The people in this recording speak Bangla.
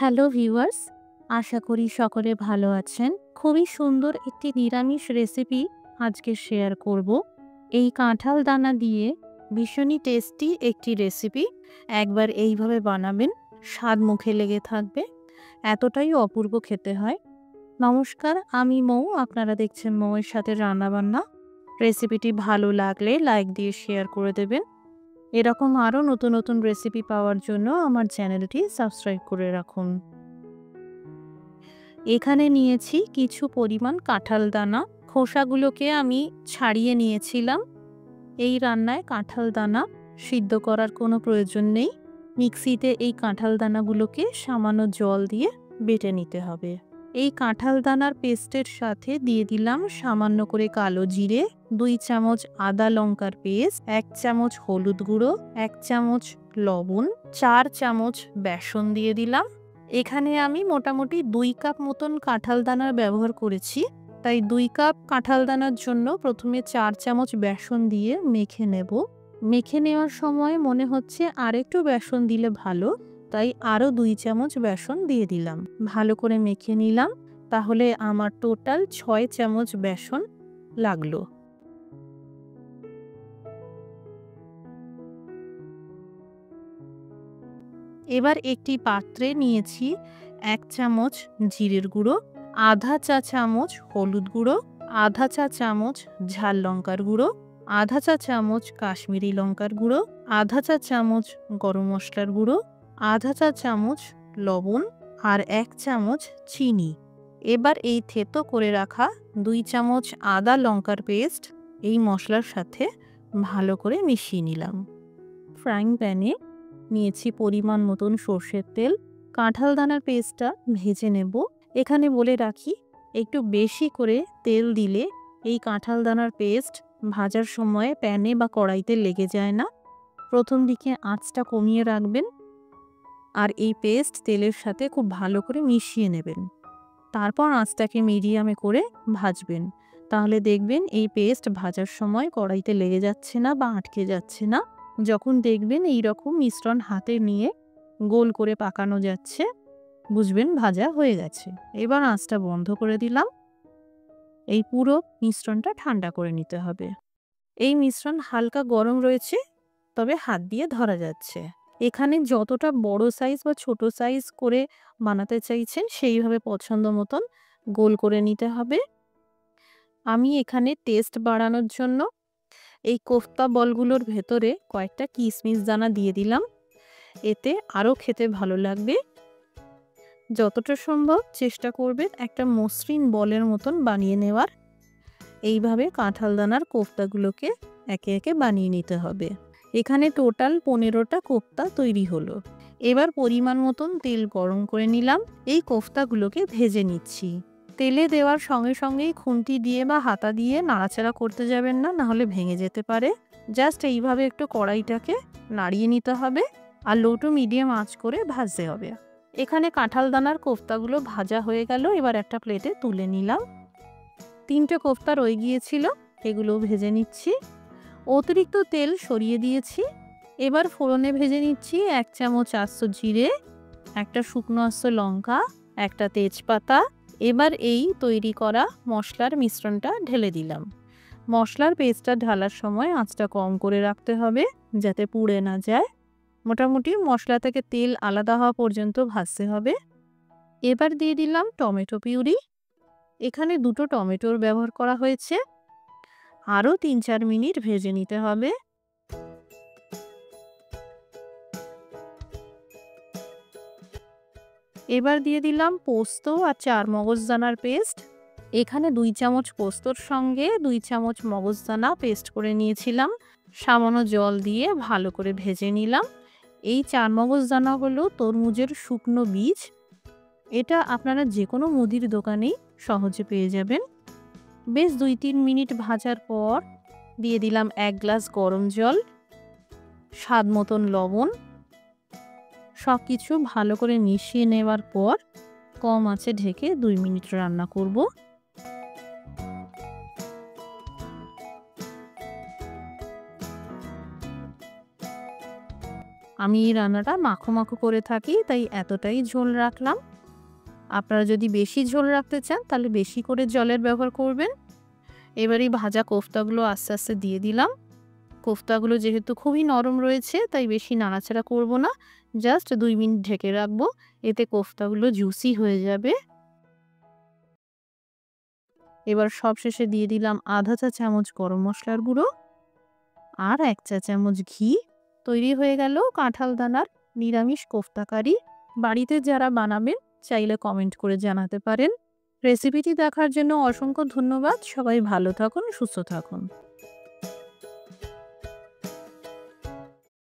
হ্যালো ভিউয়ার্স, আশা করি সকলে ভালো আছেন। খুবই সুন্দর একটি নিরামিষ রেসিপি আজকে শেয়ার করব। এই কাঁঠাল দানা দিয়ে ভীষণই টেস্টি একটি রেসিপি। একবার এইভাবে বানাবেন, স্বাদ মুখে লেগে থাকবে। এতটাই অপূর্ব খেতে হয়। নমস্কার, আমি মৌ। আপনারা দেখছেন মৌয়ের সাথে রান্নাবান্না। রেসিপিটি ভালো লাগলে লাইক দিয়ে শেয়ার করে দেবেন। এরকম আরও নতুন নতুন রেসিপি পাওয়ার জন্য আমার চ্যানেলটি সাবস্ক্রাইব করে রাখুন। এখানে নিয়েছি কিছু পরিমাণ কাঁঠাল দানা। খোসাগুলোকে আমি ছাড়িয়ে নিয়েছিলাম। এই রান্নায় কাঁঠাল দানা সিদ্ধ করার কোনো প্রয়োজন নেই। মিক্সিতে এই কাঁঠাল দানাগুলোকে সামান্য জল দিয়ে বেটে নিতে হবে। এই কাঁঠাল দানার পেস্টের সাথে দিয়ে দিলাম সামান্য করে কালো জিরে, 2 চামচ আদা লঙ্কার পেস্ট, 1 চামচ হলুদ গুঁড়ো, 1 চামচ লবণ, 4 চামচ বেসন দিয়ে দিলাম। এখানে আমি মোটামুটি 2 কাপ মতন কাঁঠাল দানার ব্যবহার করেছি, তাই 2 কাপ কাঁঠাল দানার জন্য প্রথমে 4 চামচ বেসন দিয়ে মেখে নেব। মেখে নেওয়ার সময় মনে হচ্ছে আরেকটু বেসন দিলে ভালো, তাই আরও 2 চামচ বেসন দিয়ে দিলাম। ভালো করে মেখে নিলাম। তাহলে আমার টোটাল 6 চামচ বেসন লাগলো। এবার একটি পাত্রে নিয়েছি 1 চামচ জিরের গুঁড়ো, আধা চা চামচ হলুদ গুঁড়ো, আধা চা চামচ ঝাল লঙ্কার গুঁড়ো, আধা চা চামচ কাশ্মীরি লঙ্কার গুঁড়ো, আধা চা চামচ গরম মশলার গুঁড়ো, আধা চা চামচ লবণ আর 1 চামচ চিনি। এবার এই থেতো করে রাখা 2 চামচ আদা লঙ্কার পেস্ট এই মশলার সাথে ভালো করে মিশিয়ে নিলাম। ফ্রাইং প্যানে নিয়েছি পরিমাণ মতন সর্ষের তেল। কাঁঠাল দানার পেস্টটা ভেজে নেব। এখানে বলে রাখি, একটু বেশি করে তেল দিলে এই কাঁঠাল দানার পেস্ট ভাজার সময় প্যানে বা কড়াইতে লেগে যায় না। প্রথম দিকে আঁচটা কমিয়ে রাখবেন আর এই পেস্ট তেলের সাথে খুব ভালো করে মিশিয়ে নেবেন। তারপর আঁচটাকে মিডিয়ামে করে ভাজবেন। তাহলে দেখবেন এই পেস্ট ভাজার সময় কড়াইতে লেগে যাচ্ছে না বা আটকে যাচ্ছে না। যখন দেখবেন এই রকম মিশ্রণ হাতে নিয়ে গোল করে পাকানো যাচ্ছে, বুঝবেন ভাজা হয়ে গেছে। এবার আঁচটা বন্ধ করে দিলাম। এই পুরো মিশ্রণটা ঠান্ডা করে নিতে হবে। এই মিশ্রণ হালকা গরম রয়েছে, তবে হাত দিয়ে ধরা যাচ্ছে। এখানে যতটা বড় সাইজ বা ছোট সাইজ করে বানাতে চাইছেন সেইভাবে পছন্দ মতন গোল করে নিতে হবে। আমি এখানে টেস্ট বাড়ানোর জন্য এই কোফতা বলগুলোর ভেতরে কয়েকটা কিশমিশ দানা দিয়ে দিলাম। এতে আরও খেতে ভালো লাগবে। যতটা সম্ভব চেষ্টা করবেন একটা মসৃণ বলের মতন বানিয়ে নেওয়ার। এইভাবে কাঁঠাল দানার কোফতাগুলোকে একে একে বানিয়ে নিতে হবে। এখানে টোটাল 15টা কোফতা তৈরি হলো। এবার পরিমাণ মতন তেল গরম করে নিলাম। এই কোফতাগুলোকে ভেজে নিচ্ছি। তেলে দেওয়ার সঙ্গে সঙ্গেই খুন্তি দিয়ে বা হাতা দিয়ে নাড়াচাড়া করতে যাবেন না, নাহলে ভেঙে যেতে পারে। জাস্ট এইভাবে একটু কড়াইটাকে নাড়িয়ে নিতে হবে আর লো টু মিডিয়াম আঁচ করে ভাজতে হবে। এখানে কাঁঠাল দানার কোফতাগুলো ভাজা হয়ে গেল। এবার একটা প্লেটে তুলে নিলাম। 3টে কোফতা রয়ে গিয়েছিল, এগুলো ভেজে নিচ্ছি। অতিরিক্ত তেল সরিয়ে দিয়েছি। এবার ফোড়নে ভেজে নিচ্ছি 1 চামচ আস্ত জিরে, একটা শুকনো আস্ত লঙ্কা, একটা তেজপাতা। এবার এই তৈরি করা মশলার মিশ্রণটা ঢেলে দিলাম। মশলার পেস্টটা ঢালার সময় আঁচটা কম করে রাখতে হবে, যাতে পুড়ে না যায়। মোটামুটি মশলা থেকে তেল আলাদা হওয়া পর্যন্ত ভাজতে হবে। এবার দিয়ে দিলাম টমেটো পিউরি। এখানে 2টো টমেটোর ব্যবহার করা হয়েছে। আরও 3-4 মিনিট ভেজে নিতে হবে। এবার দিয়ে দিলাম পোস্ত আর 4 মগজদানার পেস্ট। এখানে 2 চামচ পোস্তর সঙ্গে 2 চামচ মগজদানা পেস্ট করে নিয়েছিলাম। সামান্য জল দিয়ে ভালো করে ভেজে নিলাম। এই 4 মগজদানা হলো তরমুজের শুকনো বীজ। এটা আপনারা যে কোনো মুদির দোকানেই সহজে পেয়ে যাবেন। বেশ 2-3 মিনিট ভাজার পর দিয়ে দিলাম 1 গ্লাস গরম জল, স্বাদ মতন লবণ। সব কিছু ভালো করে মিশিয়ে নেওয়ার পর কম আঁচে ঢেকে 2 মিনিট রান্না করব। আমি এই রান্নাটা মাখো মাখো করে থাকি, তাই এতটাই ঝোল রাখলাম। আপনারা যদি বেশি ঝোল রাখতে চান তাহলে বেশি করে জলের ব্যবহার করবেন। এবার এই ভাজা কোফতাগুলো আস্তে আস্তে দিয়ে দিলাম। কোফতাগুলো যেহেতু খুবই নরম রয়েছে তাই বেশি নাড়াচাড়া করব না, জাস্ট 2 মিনিট ঢেকে রাখবো, এতে কোফতাগুলো জুসি হয়ে যাবে। এবার সবশেষে দিয়ে দিলাম আধা চা চামচ গরম মশলার গুঁড়ো আর 1 চা চামচ ঘি। তৈরি হয়ে গেল কাঁঠাল দানার নিরামিষ কোফতা কারি। বাড়িতে যারা বানাবেন চাইলে কমেন্ট করে জানাতে পারেন। রেসিপিটি দেখার জন্য অসংখ্য ধন্যবাদ। সবাই ভালো থাকুন, সুস্থ থাকুন।